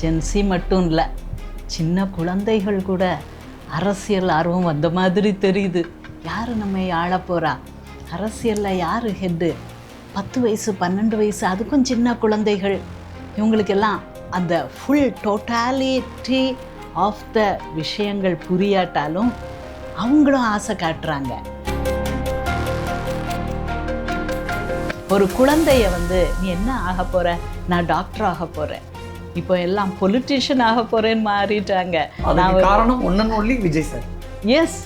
Gen Z மட்டும் இல்லை, சின்ன குழந்தைகள் கூட அரசியல் ஆர்வம் வந்த மாதிரி தெரியுது. யார் நம்மை ஆள போகிறா, அரசியலில் யார் ஹெட்டு, 10 வயசு 12 வயசு அதுக்கும் சின்ன குழந்தைகள், இவங்களுக்கெல்லாம் அந்த ஃபுல் டோட்டாலிட்டி ஆஃப் த விஷயங்கள் புரியாட்டாலும் அவங்களும் ஆசை காட்டுறாங்க. ஒரு குழந்தைய நீ என்ன ஆக போகிற, நான் டாக்டர் ஆக போகிறேன், இப்போ எல்லாம் பொலிட்டிஷியன் ஆக போகிறேன்னு மாறிட்டாங்க. காரணம் one and only Vijay sir. Yes,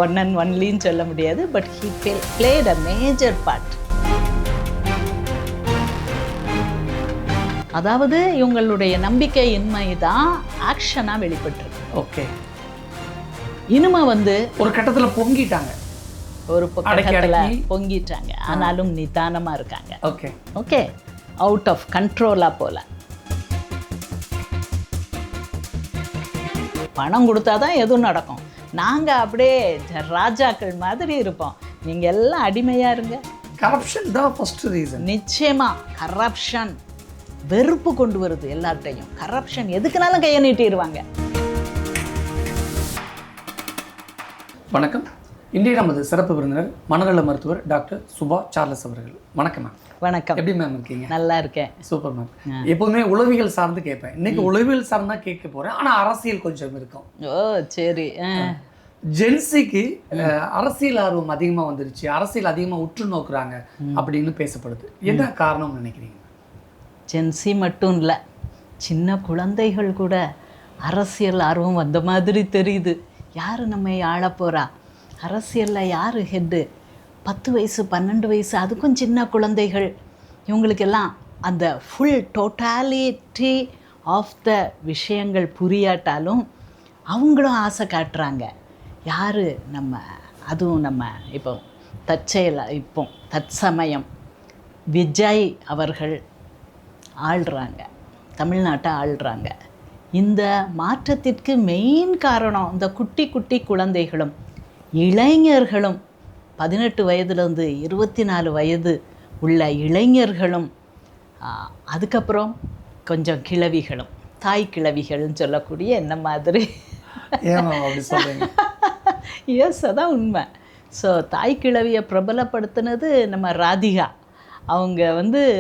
one and ஒன்லின்னு சொல்ல முடியாது, but he played a major part. அதாவது இவங்களுடைய நம்பிக்கையின்மை தான் ஆக்ஷனாக வெளிப்பட்டிருக்கு. ஓகே, இனிமே ஒரு கட்டத்தில் பொங்கிட்டாங்க, ஒரு கட்டத்தில் பொங்கிட்டாங்க, ஆனாலும் நிதானமாக இருக்காங்க. ஓகே ஓகே, அவுட் ஆஃப் கண்ட்ரோலாக போல. பணம் கொடுத்தாதான் எதுவும் நடக்கும். நாங்கள் அப்படியே ராஜாக்கள் மாதிரி இருப்போம், நீங்கள் எல்லாம் அடிமையாக இருங்க. கரப்ஷன் தான் ஃபர்ஸ்ட் ரீசன். நிச்சயமாக கரப்ஷன் வெறுப்பு கொண்டு வருது எல்லார்ட்டையும். கரப்ஷன் எதுக்குனாலும் கையை நீட்டிடுவாங்க. வணக்கம். இன்றைய நமது சிறப்பு விருந்தினர் மனநல மருத்துவர் டாக்டர் சுபா சார்லஸ் அவர்கள். வணக்கம் மேம். வணக்கம். எப்படி மேம் இருக்கீங்க? நல்லா இருக்கேன். Super ma'am. எப்போதுமே உளவியல் சார்ந்து கேட்பேன், இன்னைக்கு உளவியல் சார்ந்து தான் கேட்க போகிறேன், ஆனால் அரசியல் கொஞ்சம் இருக்கும். ஓ சரி. ஜென்சிக்கு அரசியல் ஆர்வம் அதிகமாக வந்துருச்சு, அரசியல் அதிகமாக உற்று நோக்குறாங்க அப்படின்னு பேசப்படுது. என்ன காரணம்னு நினைக்கிறீங்க? ஜென்சி மட்டும் இல்லை, சின்ன குழந்தைகள் கூட அரசியல் ஆர்வம் வந்த மாதிரி தெரியுது. யார் நம்மை ஆள போகிறா, அரசியலில் யார் ஹெட்டு, 10 வயசு 12 வயசு அதுக்கும் சின்ன குழந்தைகள், இவங்களுக்கெல்லாம் அந்த ஃபுல் டோட்டாலிட்டி ஆஃப் த விஷயங்கள் புரியாட்டாலும் அவங்களும் ஆசை காட்டுறாங்க. யார் அதுவும் இப்போ தற்சமயம் விஜய் அவர்கள் ஆள்றாங்க, தமிழ்நாட்டை ஆள்றாங்க. இந்த மாற்றத்திற்கு மெயின் காரணம் இந்த குட்டி குட்டி குழந்தைகளும் இளைஞர்களும், 18 வயதுலேருந்து 24 வயது உள்ள இளைஞர்களும், அதுக்கப்புறம் கொஞ்சம் கிழவிகளும், தாய் கிழவிகள்னு சொல்லக்கூடிய என்ன மாதிரி. எஸ், அதான் உண்மை. ஸோ தாய் கிழவியை பிரபலப்படுத்தினது நம்ம ராதிகா. அவங்க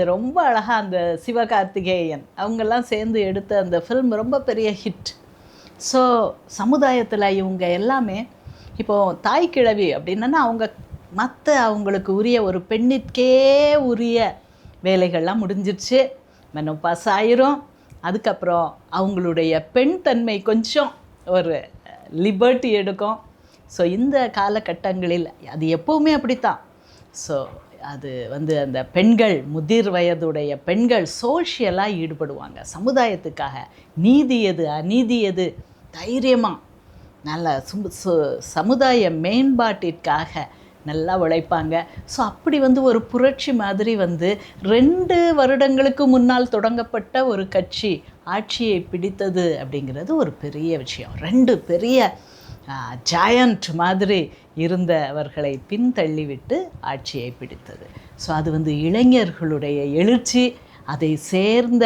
ரொம்ப அழகாக அந்த சிவகார்த்திகேயன் அவங்கெல்லாம் சேர்ந்து எடுத்த அந்த ஃபில்ம் ரொம்ப பெரிய ஹிட். ஸோ சமுதாயத்தில் இவங்க எல்லாமே இப்போது தாய் கிழவி அப்படின்னா அவங்களுக்கு உரிய ஒரு பெண்ணிற்கே உரிய வேலைகள்லாம் முடிஞ்சிருச்சு, மெனோபாஸ் ஆயிரும். அதுக்கப்புறம் அவங்களுடைய பெண் தன்மை கொஞ்சம் ஒரு லிபர்ட்டி எடுக்கும். ஸோ இந்த காலகட்டங்களில் அது எப்போவுமே அப்படித்தான். ஸோ அது அந்த பெண்கள், முதிர் வயதுடைய பெண்கள் சோஷியலாக ஈடுபடுவாங்க, சமுதாயத்துக்காக நீதி எது அநீதி எது தைரியமாக நல்ல சமுதாய மேம்பாட்டிற்காக நல்லா உழைப்பாங்க. ஸோ அப்படி ஒரு புரட்சி மாதிரி 2 வருடங்களுக்கு முன்னால் தொடங்கப்பட்ட ஒரு கட்சி ஆட்சியை பிடித்தது அப்படிங்கிறது ஒரு பெரிய விஷயம். 2 பெரிய ஜாயண்ட் மாதிரி இருந்தவர்களை பின்தள்ளிவிட்டு ஆட்சியை பிடித்தது. ஸோ அது இளைஞர்களுடைய எழுச்சி, அதை சேர்ந்த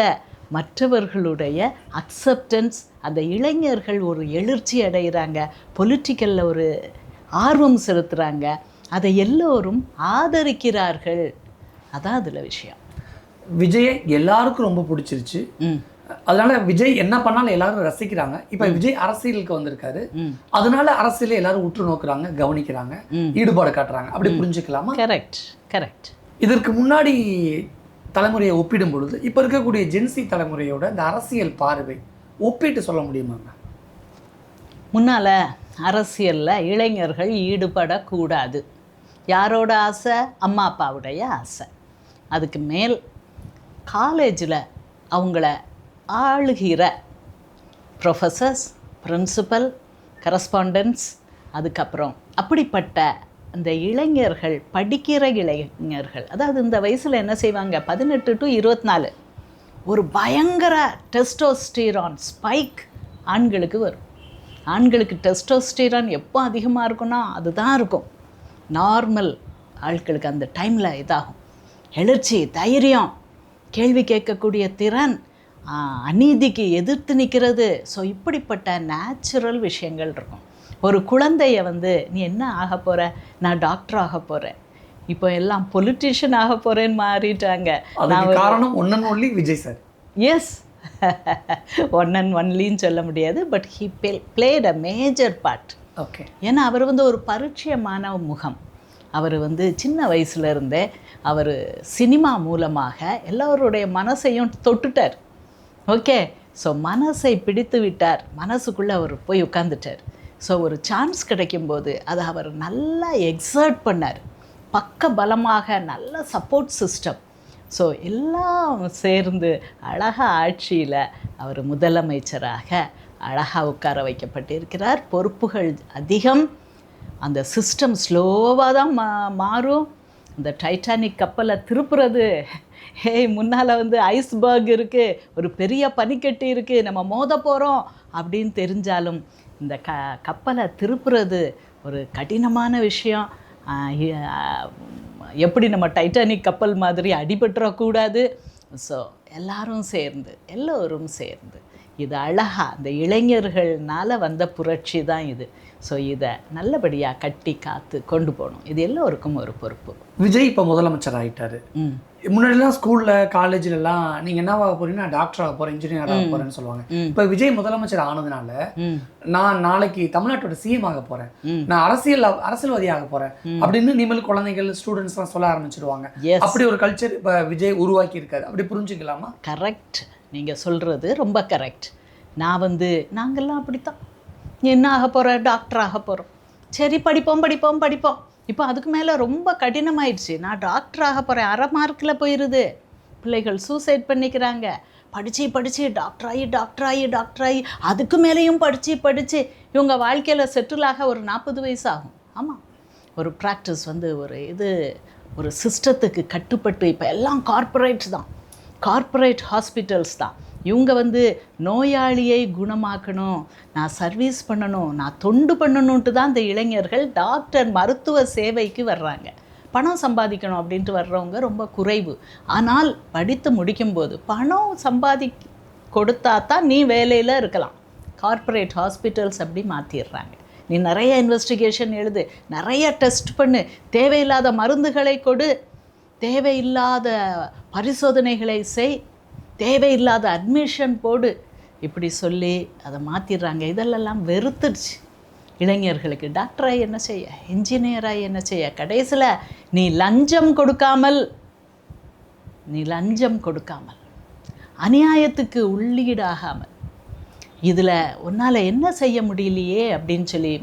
மற்றவர்களுடைய அக்செப்டன்ஸ், அந்த இளைஞர்கள் ஒரு எழுச்சி அடைகிறாங்க, பொலிட்டிக்கலில் ஒரு ஆர்வம் செலுத்துகிறாங்க, அதை எல்லோரும் ஆதரிக்கிறார்கள். அதான் அதில் விஷயம். விஜயை எல்லாருக்கும் ரொம்ப பிடிச்சிருச்சு, அதனால விஜய் என்ன பண்ணாலும் எல்லாரும் ரசிக்கிறாங்க. இப்போ விஜய் அரசியலுக்கு வந்திருக்காரு, அதனால அரசியலை எல்லாரும் உற்று நோக்குறாங்க, கவனிக்கிறாங்க, ஈடுபாடு காட்டுறாங்க, அப்படி புரிஞ்சுக்கலாமா? Correct correct. இதற்கு முன்னாடி தலைமுறையை ஒப்பிடும் பொழுது இப்போ இருக்கக்கூடிய ஜென்சி தலைமுறையோட இந்த அரசியல் பார்வை ஒப்பிட்டு சொல்ல முடியுமா? முன்னால் அரசியலில் இளைஞர்கள் ஈடுபடக்கூடாது. யாரோட ஆசை? அம்மா அப்பாவுடைய ஆசை. அதுக்கு மேல் காலேஜில் அவங்கள ஆளுகிற ப்ரொஃபஸர்ஸ், பிரின்சிபல், கரஸ்பாண்டன்ஸ், அதுக்கப்புறம் அப்படிப்பட்ட அந்த இளைஞர்கள், படிக்கிற இளைஞர்கள், அதாவது இந்த வயசில் என்ன செய்வாங்க, 18 to 24 ஒரு பயங்கர டெஸ்டோஸ்டிரான் ஸ்பைக் ஆண்களுக்கு வரும். ஆண்களுக்கு டெஸ்டோஸ்டிரான் எப்போ அதிகமாக இருக்குன்னா அதுதான் இருக்கும். நார்மல் ஆட்களுக்கு அந்த டைமில் இதாகும். எழுச்சி, தைரியம், கேள்வி கேட்கக்கூடிய திறன், அநீதிக்கு எதிர்த்து நிற்கிறது. ஸோ இப்படிப்பட்ட நேச்சுரல் விஷயங்கள் இருக்கும். ஒரு குழந்தைய வந்து நீ என்ன ஆக போகிற, நான் டாக்டர் ஆக போகிறேன், இப்போ எல்லாம் பொலிட்டீஷியன் ஆக போகிறேன்னு மாறிட்டாங்க. அதுக்கு காரணம் one and only Vijay sir. Yes, one and ஒன்லின்னு சொல்ல முடியாது, but he played a major part. Okay. ஏன்னா அவர் வந்து ஒரு பரிச்சயமான முகம். அவர் வந்து சின்ன வயசுலேருந்தே அவர் சினிமா மூலமாக எல்லோருடைய மனசையும் தொட்டுட்டார். ஓகே, ஸோ மனசை பிடித்து விட்டார், மனசுக்குள்ளே அவர் போய் உட்காந்துட்டார். ஸோ ஒரு சான்ஸ் கிடைக்கும்போது அதை அவர் நல்லா எக்ஸர்ட் பண்ணார். பக்க பலமாக நல்ல சப்போர்ட் சிஸ்டம். ஸோ எல்லாம் சேர்ந்து அழகாக ஆட்சியில் அவர் முதலமைச்சராக அழகாக உட்கார வைக்கப்பட்டிருக்கிறார். பொறுப்புகள் அதிகம். அந்த சிஸ்டம் ஸ்லோவாக தான் மாறும். இந்த டைட்டானிக் கப்பலை திருப்புறது, முன்னால் வந்து ஐஸ்பர்க் இருக்குது, ஒரு பெரிய பனிக்கட்டி இருக்குது, நம்ம மோத போகிறோம் அப்படின்னு தெரிஞ்சாலும் இந்த கப்பலை திருப்புறது ஒரு கடினமான விஷயம். எப்படி நம்ம டைட்டானிக் கப்பல் மாதிரி அடிபட்டுறக்கூடாது. ஸோ எல்லோரும் சேர்ந்து இது அழகாக அந்த இளைஞர்கள்னால் வந்த புரட்சி தான் இது. ஸோ இதை நல்லபடியாக கட்டி காத்து கொண்டு போகணும். இது எல்லோருக்கும் ஒரு பொறுப்பு. விஜய் இப்போ முதலமைச்சர் ஆகிட்டாரு. முன்னாடிலாம் ஸ்கூலில் காலேஜ்லலாம் நீங்கள் என்ன ஆக போறீங்கன்னா டாக்டர் ஆக போகிறேன், இன்ஜினியர் ஆக போகிறேன்னு சொல்லுவாங்க. இப்போ விஜய் முதலமைச்சர் ஆனதுனால நான் நாளைக்கு தமிழ்நாட்டோட சிஎம் ஆக போகிறேன், நான் அரசியல்வாதி ஆக போகிறேன் அப்படின்னு நீங்களும் குழந்தைகள் ஸ்டூடெண்ட்ஸ்லாம் சொல்ல ஆரம்பிச்சிடுவாங்க. அப்படி ஒரு கல்ச்சர் இப்போ விஜய் உருவாக்கி இருக்காரு. அப்படி புரிஞ்சுக்கலாமா? கரெக்ட், நீங்கள் சொல்கிறது ரொம்ப கரெக்ட். நாங்கள்லாம் அப்படித்தான், என்ன ஆக போகிற, டாக்டர் ஆக போகிறோம், சரி படிப்போம். இப்போ அதுக்கு மேலே ரொம்ப கடினமாயிடுச்சு. நான் டாக்டர் ஆக போகிறேன், அரை மார்க்கில் போயிடுது. பிள்ளைகள் சூசைட் பண்ணிக்கிறாங்க. படித்து டாக்டர் ஆகி அதுக்கு மேலேயும் படித்து இவங்க வாழ்க்கையில் செட்டில் ஆக ஒரு 40 வயசு ஆகும். ஆமாம், ஒரு ப்ராக்டிஸ் வந்து ஒரு சிஸ்டத்துக்கு கட்டுப்பட்டு இப்போ எல்லாம் கார்ப்பரேட் ஹாஸ்பிட்டல்ஸ் தான். இவங்க வந்து நோயாளியை குணமாக்கணும், நான் சர்வீஸ் பண்ணணும், நான் தொண்டு பண்ணணுன்ட்டு தான் இந்த இளைஞர்கள் டாக்டர் மருத்துவ சேவைக்கு வர்றாங்க. பணம் சம்பாதிக்கணும் அப்படின்ட்டு வர்றவங்க ரொம்ப குறைவு. ஆனால் படித்து முடிக்கும்போது பணம் கொடுத்தா தான் நீ வேலையில் இருக்கலாம். கார்ப்பரேட் ஹாஸ்பிட்டல்ஸ் அப்படி மாற்றிடுறாங்க. நீ நிறைய இன்வெஸ்டிகேஷன் எழுது, நிறைய டெஸ்ட் பண்ணு, தேவையில்லாத மருந்துகளை கொடு, தேவையில்லாத பரிசோதனைகளை செய், தேவையில்லாத அட்மிஷன் போடு, இப்படி சொல்லி அதை மாற்றிடுறாங்க. இதெல்லாம் வெறுத்துடுச்சு இளைஞர்களுக்கு. டாக்டராகி என்ன செய்ய, இன்ஜினியராகி என்ன செய்ய, கடைசியில் நீ லஞ்சம் கொடுக்காமல் அநியாயத்துக்கு உள்ளீடாகாமல் இதில் உன்னால் என்ன செய்ய முடியலையே அப்படின்னு சொல்லி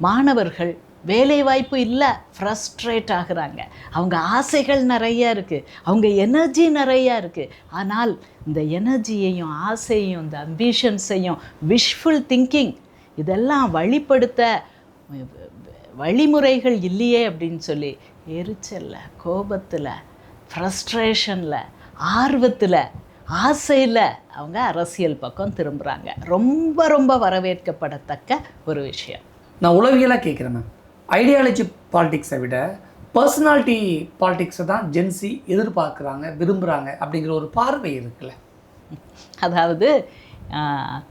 மாணவர்கள் வேலை வாய்ப்பு இல்லை, ஃப்ரஸ்ட்ரேட் ஆகுறாங்க. அவங்க ஆசைகள் நிறையா இருக்குது, அவங்க எனர்ஜி நிறையா இருக்குது. ஆனால் இந்த எனர்ஜியையும் ஆசையையும் இந்த அம்பிஷன்ஸையும் விஷஃபுல் திங்கிங் இதெல்லாம் வழிப்படுத்த வழிமுறைகள் இல்லையே அப்படின்னு சொல்லி எரிச்சலில், கோபத்தில், ஃப்ரஸ்ட்ரேஷனில், ஆர்வத்தில், ஆசையில் அவங்க அரசியல் பக்கம் திரும்புகிறாங்க. ரொம்ப வரவேற்கப்படத்தக்க ஒரு விஷயம். நான் உளவியலாக கேட்குறேன் மேம், ஐடியாலஜி பாலிடிக்ஸை விட பர்சனாலிட்டி பாலிடிக்ஸை தான் ஜென்சி எதிர்பார்க்குறாங்க, விரும்புகிறாங்க அப்படிங்கிற ஒரு பார்வை இருக்குல்ல. அதாவது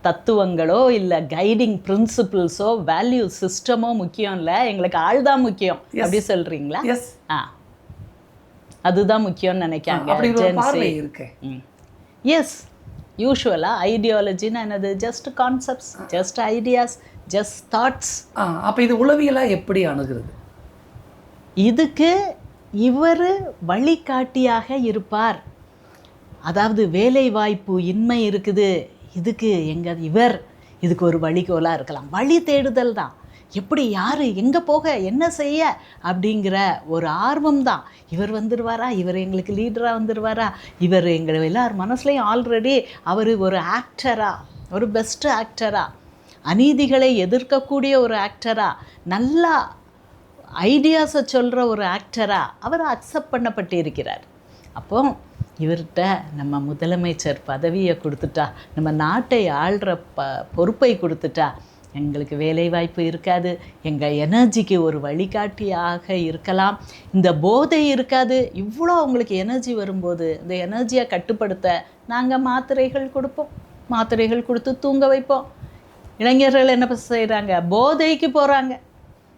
தத்துவங்களோ இல்லை கைடிங் பிரின்சிபிள்ஸோ வேல்யூ சிஸ்டமோ முக்கியம் இல்லை, எங்களுக்கு ஆள் தான் முக்கியம் அப்படி சொல்கிறீங்களா? எஸ், அதுதான் முக்கியம்னு நினைக்காங்க. எஸ், யூஷுவலாக ஐடியாலஜின்னு என்னது? Just concepts, just ideas, just thoughts. அப்போ இது உளவியலாக எப்படி அணுகிறது? இதுக்கு இவர் வழிகாட்டியாக இருப்பார். அதாவது வேலை வாய்ப்பு இன்மை இருக்குது, இதுக்கு இதுக்கு ஒரு வழிகோலாக இருக்கலாம். வழி தேடுதல் தான். எப்படி, யார், எங்கே போக, என்ன செய்ய அப்படிங்கிற ஒரு ஆர்வம் தான். இவர் வந்துடுவாரா, இவர் எங்களுக்கு லீடராக வந்துடுவாரா, இவர் எங்கள் எல்லார் மனசுலையும் ஆல்ரெடி அவர் ஒரு ஆக்டரா, ஒரு பெஸ்ட் ஆக்டரா, அநீதிகளை எதிர்க்கக்கூடிய ஒரு ஆக்டரா, நல்லா ஐடியாஸை சொல்கிற ஒரு ஆக்டரா அவர் அக்செப்ட் பண்ணப்பட்டிருக்கிறார். அப்போ இவர்கிட்ட நம்ம முதலமைச்சர் பதவியை கொடுத்துட்டா, நம்ம நாட்டை ஆள்ற பொறுப்பை கொடுத்துட்டா, எங்களுக்கு வேலைவாய்ப்பு இருக்காது, எங்கள் எனர்ஜிக்கு ஒரு வழிகாட்டியாக இருக்கலாம், இந்த போதை இருக்காது. இவ்வளோ அவங்களுக்கு எனர்ஜி வரும்போது இந்த எனர்ஜியை கட்டுப்படுத்த நாங்கள் மாத்திரைகள் கொடுப்போம், மாத்திரைகள் கொடுத்து தூங்க வைப்போம். இளைஞர்கள் என்ன செய்கிறாங்க, போதைக்கு போகிறாங்க.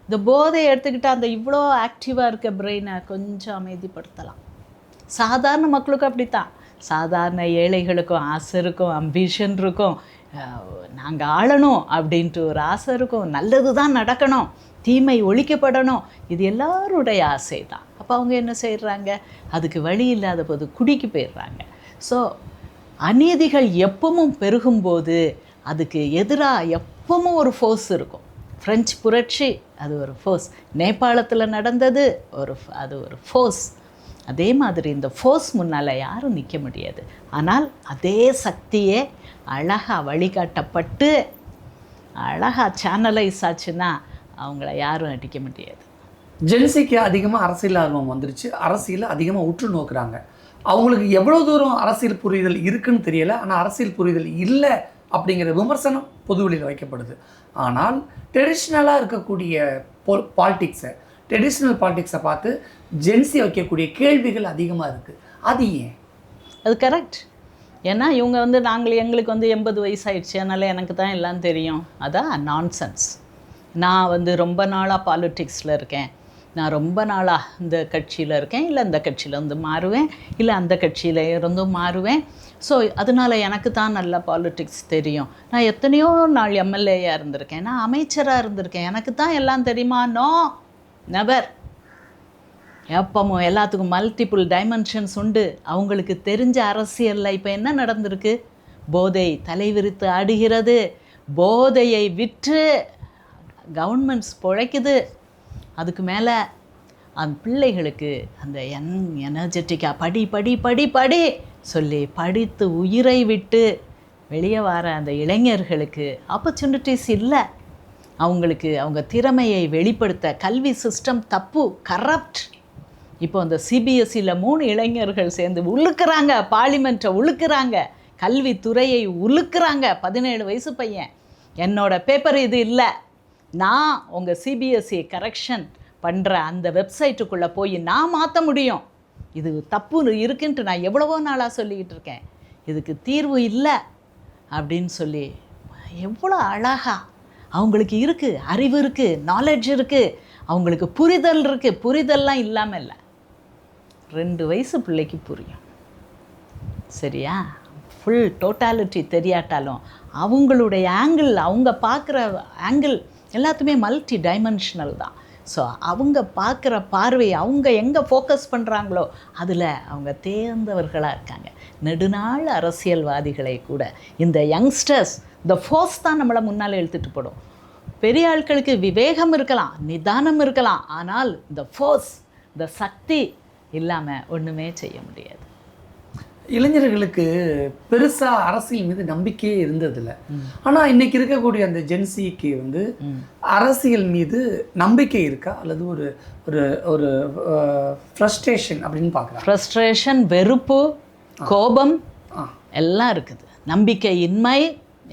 இந்த போதையை எடுத்துக்கிட்டால் அந்த இவ்வளோ ஆக்டிவாக இருக்க பிரெயினை கொஞ்சம் அமைதிப்படுத்தலாம். சாதாரண மக்களுக்கும் அப்படித்தான். சாதாரண ஏழைகளுக்கும் ஆசை இருக்கும், அம்பிஷன் இருக்கும், நாங்கள் ஆளணும் அப்படின்ட்டு ஒரு ஆசை இருக்கும், நல்லது தான் நடக்கணும், தீமை ஒழிக்கப்படணும், இது எல்லாருடைய ஆசை தான். அப்போ அவங்க என்ன செய்கிறாங்க, அதுக்கு வழி இல்லாத போது குடிக்கு போயிடுறாங்க. ஸோ அநீதிகள் எப்பவும் பெருகும்போது அதுக்கு எதிராக எப்பவும் ஒரு ஃபோர்ஸ் இருக்கும். ஃப்ரெஞ்சு புரட்சி அது ஒரு ஃபோர்ஸ், நேபாளத்தில் நடந்தது அது ஒரு ஃபோர்ஸ். அதே மாதிரி இந்த ஃபோர்ஸ் முன்னால் யாரும் நிற்க முடியாது. ஆனால் அதே சக்தியே அழகாக வழிகாட்டப்பட்டு அழகாக சேனலைஸ் ஆச்சுன்னா அவங்கள யாரும் அடிக்க முடியாது. ஜென்சிக்கு அதிகமாக அரசியல் ஆர்வம் வந்துருச்சு, அரசியலை அதிகமாக உற்று நோக்குறாங்க. அவங்களுக்கு எவ்வளோ தூரம் அரசியல் புரிதல் இருக்குன்னு தெரியலை, ஆனால் அரசியல் புரிதல் இல்லை அப்படிங்கிற விமர்சனம் பொதுவெளியில் வைக்கப்படுது. ஆனால் ட்ரெடிஷ்னலாக இருக்கக்கூடிய ட்ரெடிஷ்னல் பாலிடிக்ஸை பார்த்து ஜென்சி வைக்கக்கூடிய கேள்விகள் அதிகமாக இருக்குது. அது ஏன்? அது கரெக்ட். ஏன்னா இவங்க எங்களுக்கு 80 வயசாயிடுச்சு, அதனால் எனக்கு தான் எல்லாம் தெரியும். அதான் நான்சென்ஸ். நான் ரொம்ப நாளாக பாலிட்டிக்ஸில் இருக்கேன், நான் ரொம்ப நாளாக இந்த கட்சியில் இருக்கேன், இல்லை இந்த கட்சியில் மாறுவேன், இல்லை அந்த கட்சியில் இருந்தும் மாறுவேன். ஸோ அதனால் எனக்கு தான் நல்ல பாலிட்டிக்ஸ் தெரியும், நான் எத்தனையோ நாள் எம்எல்ஏயாக இருந்திருக்கேன், நான் அமைச்சராக இருந்திருக்கேன், எனக்கு தான் எல்லாம் தெரியுமா? No, never. எப்பவும் எல்லாத்துக்கும் மல்டிபிள் டைமென்ஷன்ஸ் உண்டு. அவங்களுக்கு தெரிஞ்ச அரசியலில் இப்போ என்ன நடந்திருக்கு? போதை தலைவிரித்து ஆடுகிறது, போதையை விற்று கவர்மெண்ட்ஸ் பிழைக்குது. அதுக்கு மேலே அந்த பிள்ளைகளுக்கு அந்த எனர்ஜெட்டிக்காக படி படி படி படி சொல்லி படித்து உயிரை விட்டு வெளியே வர அந்த இளைஞர்களுக்கு ஆப்பர்ச்சுனிட்டிஸ் இல்லை. அவங்களுக்கு அவங்க திறமையை வெளிப்படுத்த கல்வி சிஸ்டம் தப்பு, கரப்ட். இப்போ அந்த சிபிஎஸ்சியில் 3 இளைஞர்கள் சேர்ந்து உழுக்கிறாங்க, பார்லிமெண்ட்டை உழுக்கிறாங்க, கல்வித்துறையை உழுக்கிறாங்க. 17 வயசு பையன், என்னோட பேப்பர் இது இல்லை, நான் உங்கள் சிபிஎஸ்சி கரெக்ஷன் பண்ணுற அந்த வெப்சைட்டுக்குள்ளே போய் நான் மாற்ற முடியும், இது தப்பு இருக்குன்ட்டு நான் எவ்வளவோ நாளாக சொல்லிக்கிட்டு இருக்கேன், இதுக்கு தீர்வு இல்லை அப்படின்னு சொல்லி எவ்வளோ அழகாக அவங்களுக்கு இருக்குது, அறிவு இருக்குது, நாலேஜ் இருக்குது, அவங்களுக்கு புரிதல் இருக்குது. புரிதல்லாம் இல்லாமல் இல்லை, 2 வயசு பிள்ளைக்கு புரியும். சரியா? ஃபுல் டோட்டாலிட்டி தெரியாட்டாலும் அவங்களுடைய ஆங்கிள், அவங்க பார்க்குற ஆங்கிள் எல்லாத்துமே மல்டி டைமென்ஷனல் தான். ஸோ அவங்க பார்க்குற பார்வை, அவங்க எங்கே ஃபோக்கஸ் பண்ணுறாங்களோ அதில் அவங்க தேர்ந்தவர்களாக இருக்காங்க. நெடுநாள் அரசியல்வாதிகளை கூட இந்த யங்ஸ்டர்ஸ், இந்த ஃபோர்ஸ் தான் நம்மளை முன்னால் இழுத்துட்டு போடும். பெரிய ஆட்களுக்கு விவேகம் இருக்கலாம், நிதானம் இருக்கலாம், ஆனால் இந்த ஃபோர்ஸ், இந்த சக்தி இல்லாமல் ஒன்றுமே செய்ய முடியாது. இளைஞர்களுக்கு பெருசாக அரசியல் மீது நம்பிக்கையே இருந்ததில்லை. ஆனால் இன்றைக்கி இருக்கக்கூடிய அந்த ஜென்சிக்கு அரசியல் மீது நம்பிக்கை இருக்கா, அல்லது ஒரு ஒரு ஒரு ஃப்ரஸ்ட்ரேஷன் அப்படின்னு பார்க்குறேன்? ஃப்ரஸ்ட்ரேஷன், வெறுப்பு, கோபம் எல்லாம் இருக்குது, நம்பிக்கையின்மை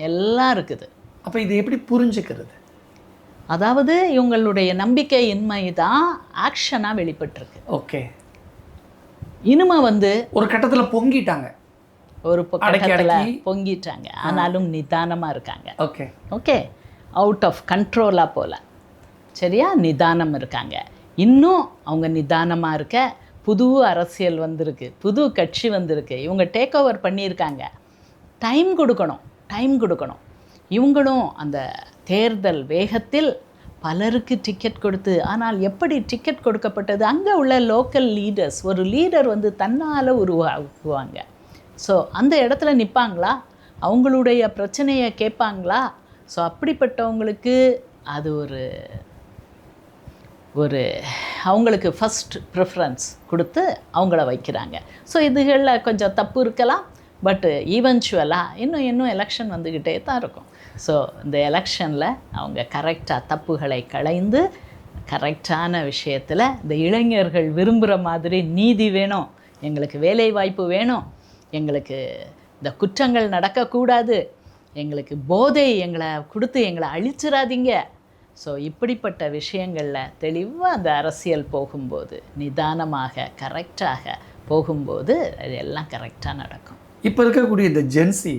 எல்லாம் இருக்குது. அப்போ இதை எப்படி புரிஞ்சுக்கிறது? அதாவது இவங்களுடைய நம்பிக்கையின்மை தான் ஆக்ஷனாக வெளிப்பட்டிருக்கு. ஓகே. இனிமே ஒரு கட்டத்தில் பொங்கிட்டாங்க, ஒரு கட்டத்தில் பொங்கிட்டாங்க, ஆனாலும் நிதானமாக இருக்காங்க. ஓகே ஓகே, அவுட் ஆஃப் கண்ட்ரோலாக போல. சரியா? நிதானம் இருக்காங்க. இன்னும் அவங்க நிதானமாக இருக்க புது அரசியல் வந்திருக்கு, புது கட்சி வந்திருக்கு, இவங்க டேக் ஓவர் பண்ணியிருக்காங்க. டைம் கொடுக்கணும். இவங்களும் அந்த தேர்தல் வேகத்தில் பலருக்கு டிக்கெட் கொடுத்து, ஆனால் எப்படி டிக்கெட் கொடுக்கப்பட்டது? அங்கே உள்ள லோக்கல் லீடர்ஸ், ஒரு லீடர் தன்னால் உருவாக்குவாங்க. ஸோ அந்த இடத்துல நிற்பாங்களா, அவங்களுடைய பிரச்சனையை கேட்பாங்களா? ஸோ அப்படிப்பட்டவங்களுக்கு அது ஒரு அவங்களுக்கு ஃபஸ்ட் ப்ரிஃபரன்ஸ் கொடுத்து அவங்கள வைக்கிறாங்க. ஸோ இதுகளில் கொஞ்சம் தப்பு இருக்கலாம், பட் ஈவென்ச்சுவலாக இன்னும் எலெக்ஷன் வந்துக்கிட்டே தான் இருக்கும். ஸோ இந்த எலெக்ஷனில் அவங்க கரெக்டாக தப்புகளை களைந்து கரெக்டான விஷயத்தில் இந்த இளைஞர்கள் விரும்புகிற மாதிரி நீதி வேணும், எங்களுக்கு வேலை வாய்ப்பு வேணும், எங்களுக்கு இந்த குற்றங்கள் நடக்கக்கூடாது, எங்களுக்கு போதை எங்களை கொடுத்து எங்களை அழிச்சிடாதீங்க. ஸோ இப்படிப்பட்ட விஷயங்களில் தெளிவாக அந்த அரசியல் போகும்போது, நிதானமாக கரெக்டாக போகும்போது அது எல்லாம் கரெக்டாக நடக்கும். இப்போ இருக்கக்கூடிய இந்த ஜென்சி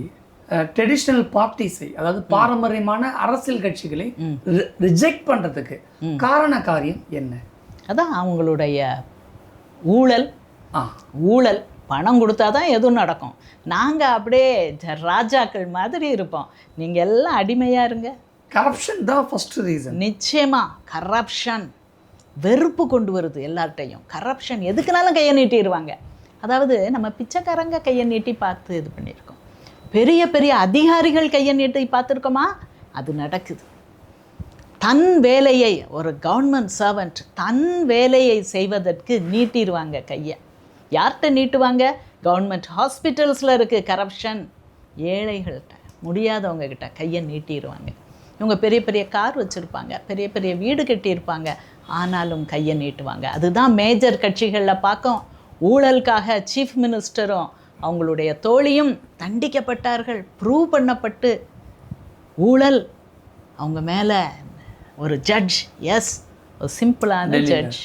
ட்ரெடிஷ்னல் பார்ட்டிஸை, அதாவது பாரம்பரியமான அரசியல் கட்சிகளை ரிஜெக்ட் பண்ணுறதுக்கு காரண காரியம் என்ன? அதான் அவங்களுடைய ஊழல். ஊழல் பணம் கொடுத்தா தான் எதுவும் நடக்கும். நாங்கள் அப்படியே ராஜாக்கள் மாதிரி இருப்போம், நீங்கள் எல்லாம் அடிமையாக இருங்க. கரப்ஷன் தான் ஃபர்ஸ்ட் ரீசன். நிச்சயமாக கரப்ஷன் வெறுப்பு கொண்டு வருது எல்லார்ட்டையும். கரப்ஷன் எதுக்குனாலும் கையை நீட்டிடுவாங்க. அதாவது நம்ம பிச்சைக்காரங்க கையை நீட்டி பார்த்து இது பண்ணியிருக்கோம். பெரிய பெரிய அதிகாரிகள் கையை நீட்டி பார்த்துருக்கோமா? அது நடக்குது. தன் வேலையை, ஒரு கவர்மெண்ட் சர்வெண்ட் தன் வேலையை செய்வதற்கு நீட்டிடுவாங்க கையை. யார்கிட்ட நீட்டுவாங்க? கவர்மெண்ட் ஹாஸ்பிட்டல்ஸில் இருக்குது கரப்ஷன். ஏழைகள்கிட்ட, முடியாதவங்கக்கிட்ட கையை நீட்டிடுவாங்க. இவங்க பெரிய பெரிய கார் வச்சுருப்பாங்க, பெரிய பெரிய வீடு கட்டியிருப்பாங்க, ஆனாலும் கையை நீட்டுவாங்க. அதுதான் மேஜர் கட்சிகளில் பார்க்கும். ஊழலுக்காக சீஃப் மினிஸ்டரும் அவங்களுடைய தோழியும் தண்டிக்கப்பட்டார்கள், ப்ரூவ் பண்ணப்பட்டு. ஊழல் அவங்க மேலே ஒரு ஜட்ஜ், எஸ், ஒரு சிம்பிளான ஜட்ஜ்,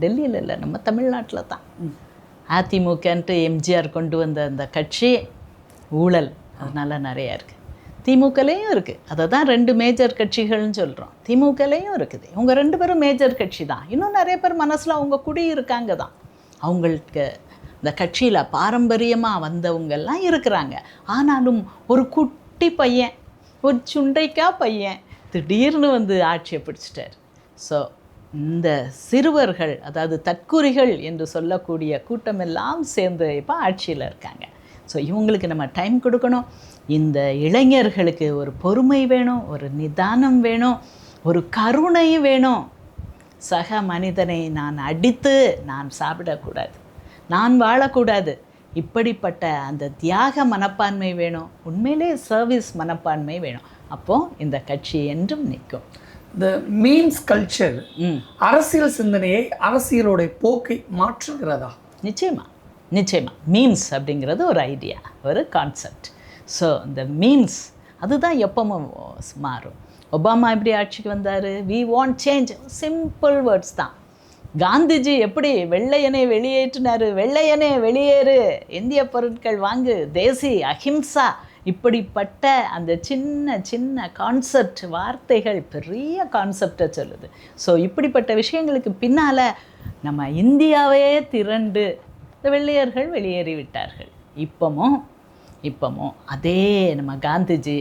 டெல்லியில் இல்லை, நம்ம தமிழ்நாட்டில் தான். அதிமுகன்ட்டு எம்ஜிஆர் கொண்டு வந்த அந்த கட்சி ஊழல் அதனால் நிறையா இருக்குது. திமுகலையும் இருக்குது. அதை தான் 2 மேஜர் கட்சிகள்னு சொல்கிறோம். திமுகலையும் இருக்குது. இவங்க 2 பேரும் மேஜர் கட்சி தான். இன்னும் நிறைய பேர் மனசில் அவங்க குடி இருக்காங்க தான். அவங்களுக்கு இந்த கட்சியில் பாரம்பரியமாக வந்தவங்கெல்லாம் இருக்கிறாங்க. ஆனாலும் ஒரு குட்டி பையன், ஒரு சுண்டைக்கா பையன் திடீர்னு வந்து ஆட்சியை பிடிச்சிட்டார். ஸோ இந்த சிறுவர்கள், அதாவது தற்குறிகள் என்று சொல்லக்கூடிய கூட்டமெல்லாம் சேர்ந்து இப்போ ஆட்சியில் இருக்காங்க. ஸோ இவங்களுக்கு நம்ம டைம் கொடுக்கணும். இந்த இளைஞர்களுக்கு ஒரு பொறுமை வேணும், ஒரு நிதானம் வேணும், ஒரு கருணை வேணும். சக மனிதனை நான் அடித்து நான் சாப்பிடக்கூடாது, நான் வாழக்கூடாது. இப்படிப்பட்ட அந்த தியாக மனப்பான்மை வேணும். உண்மையிலே சர்வீஸ் மனப்பான்மை வேணும். அப்போது இந்த கட்சி என்றும் நிற்கும். இந்த மீம்ஸ் கல்ச்சர் அரசியல் சிந்தனையை, அரசியலோடைய போக்கை மாற்றுகிறதா? நிச்சயமாக, நிச்சயமாக. மீம்ஸ் அப்படிங்கிறது ஒரு ஐடியா, ஒரு கான்செப்ட். ஸோ இந்த மீம்ஸ் அதுதான் எப்பவும் மாறும். ஒபாமா எப்படி ஆட்சிக்கு வந்தார்? We want change, simple words தான். காந்திஜி எப்படி வெள்ளையனே வெளியேற்றினார்? வெள்ளையனே வெளியேறு, இந்திய பொருட்கள் வாங்கு, தேசி அஹிம்சா. இப்படிப்பட்ட அந்த சின்ன சின்ன கான்செப்ட், வார்த்தைகள் பெரிய கான்செப்டை சொல்லுது. ஸோ இப்படிப்பட்ட விஷயங்களுக்கு பின்னால் நம்ம இந்தியாவே திரண்டு இந்த வெள்ளையர்கள் வெளியேறிவிட்டார்கள். இப்போவும் அதே நம்ம காந்திஜி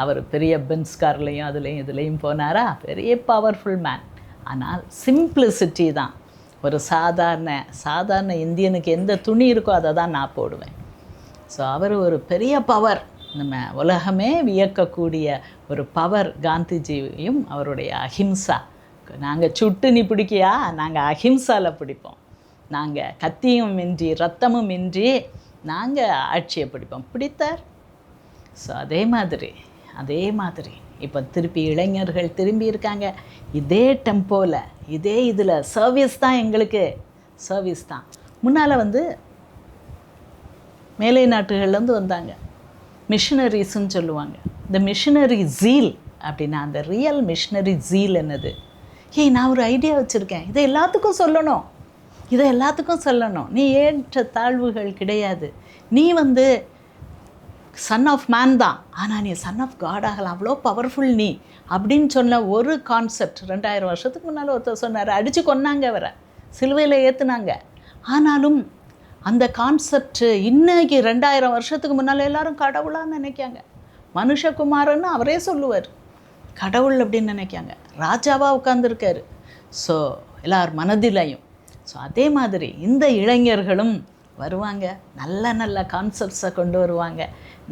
அவர் பெரிய பென்ஸ் கார்லையும் அதுலேயும் இதுலேயும் போனாரா, பெரிய பவர்ஃபுல் மேன். ஆனால் சிம்பிளிசிட்டி தான். ஒரு சாதாரண இந்தியனுக்கு எந்த துணி இருக்கோ அதை தான் நான் போடுவேன். ஸோ அவர் ஒரு பெரிய பவர், நம்ம உலகமே வியக்கக்கூடிய ஒரு பவர். காந்திஜியும் அவருடைய அஹிம்சா. நாங்கள் சுட்டு நீ பிடிக்கியா, நாங்கள் அஹிம்சாவில் பிடிப்போம். நாங்கள் கத்தியும் இன்றி ரத்தமும் இன்றி நாங்கள் ஆட்சியை பிடிப்போம். பிடித்தார். ஸோ அதே மாதிரி இப்போ திருப்பி இளைஞர்கள் திரும்பி இருக்காங்க. இதே டெம்போவில், இதே இதில் சர்வீஸ் தான், எங்களுக்கு சர்வீஸ் தான். முன்னால் மேலை நாட்டுகள்லேருந்து வந்தாங்க, மிஷினரிஸ்ன்னு சொல்லுவாங்க. இந்த மிஷினரி ஜீல் அப்படின்னா அந்த ரியல் மிஷினரி ஜீல் என்னது? நான் ஒரு ஐடியா வச்சுருக்கேன், இதை எல்லாத்துக்கும் சொல்லணும். நீ ஏற்ற தாழ்வுகள் கிடையாது. நீ சன் ஆஃப் மேன் தான், ஆனால் நீ சன் ஆஃப் காட் ஆகலாம், அவ்வளோ பவர்ஃபுல் நீ அப்படின்னு சொன்ன ஒரு கான்செப்ட். 2000 வருஷத்துக்கு முன்னால் ஒருத்தர் சொன்னார். அடித்து கொன்னாங்க, அவரை சிலுவையில் ஏற்றுனாங்க. ஆனாலும் அந்த கான்செப்ட் இன்னைக்கு 2000 வருஷத்துக்கு முன்னால் எல்லாரும் கடவுளாக நினைக்காங்க. மனுஷகுமாரன்னு அவரே சொல்லுவார், கடவுள் அப்படின்னு நினைக்காங்க. ராஜாவாக உட்கார்ந்துருக்காரு. ஸோ எல்லார் மனதிலையும். ஸோ அதே மாதிரி இந்த இளைஞர்களும் வருவாங்க, நல்ல கான்செப்ட்ஸை கொண்டு வருவாங்க.